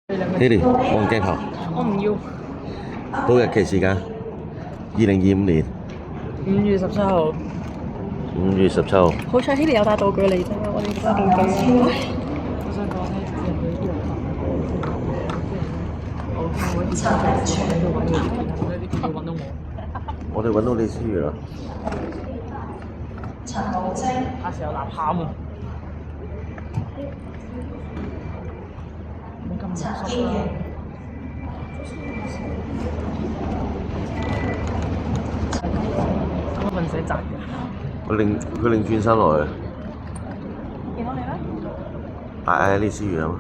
Haley，望鏡頭。我唔要。到日期時間：2025年5月17號。5月17號。好彩 Haley 有帶道具嚟啫，我哋帶道具。我想講咧，人哋啲人我以前喺度揾嘢，啲叫揾到我。我哋揾到李思如啦。陳寶晶，下時有立喊啊！冇咁陳堅源，我問寫雜嘅。佢擰轉身落去。見到你啦！嗌李思如啊嘛。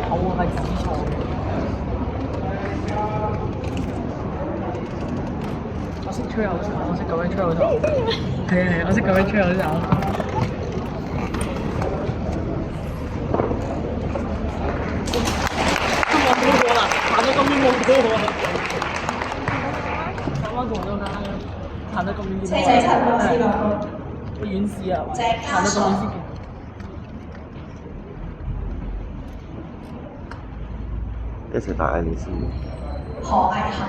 好啊，係紫菜。我識吹口哨，我識咁樣吹口哨。係，我識咁樣吹口哨。冇過啦，行到咁遠冇過喎。啱啱同到啱，行到咁遠見到。車仔陳老師個個遠視啊，鄭行到咁遠先見。一齊大嗌李思如。何毅涵，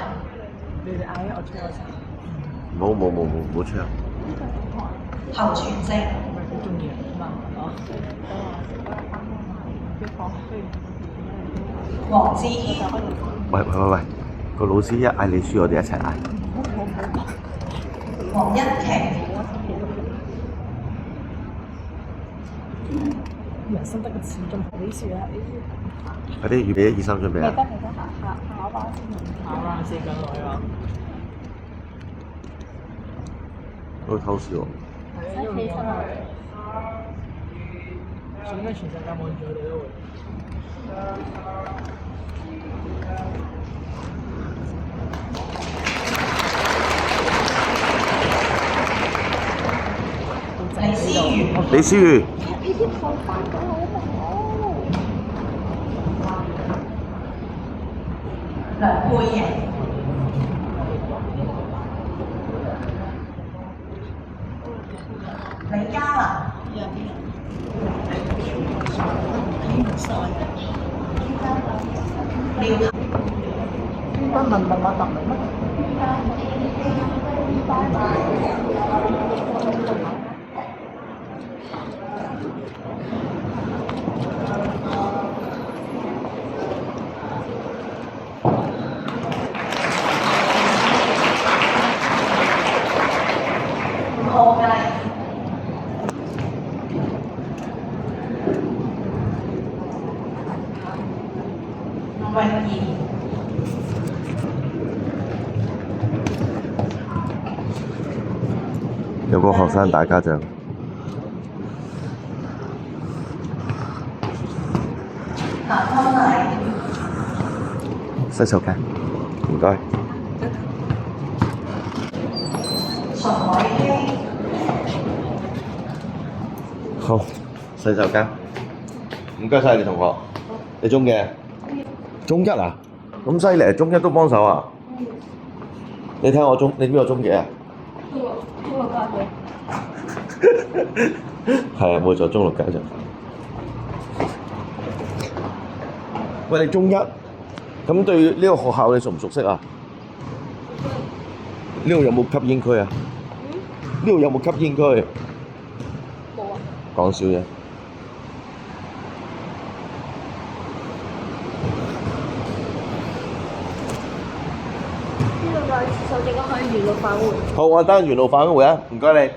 你哋嗌我吹口哨。冇唱。侯全正，好中意啊！黃志軒，喂，個老師一嗌你輸，我哋一齊嗌。黃欣琪，人生得個始終好事啊！快啲預備1、2、3準備啊！考吧先緊來啊！都偷笑喎。係啊，因為應該全世界望住我哋都會。李思如，李思如。梁貝瑩，李嘉文，廖不問乜乜答乜。何毅，泳兒，有個學生打家長。譚康麗，洗手間，唔該。秦海希，好，洗手間。唔該晒你同學，你中嘅？中一啊？咁犀利，中一都幫手啊？你睇下你邊個中幾啊？中六家長。係啊，冇錯，中6家長。喂，你中一，咁對呢個學校你熟唔熟悉啊？呢度有冇吸煙區啊？呢度有冇吸煙區？冇啊。講笑啫。呢度就係廁所，應該可以沿路返回。好，我等陣沿路返回啊，唔該你。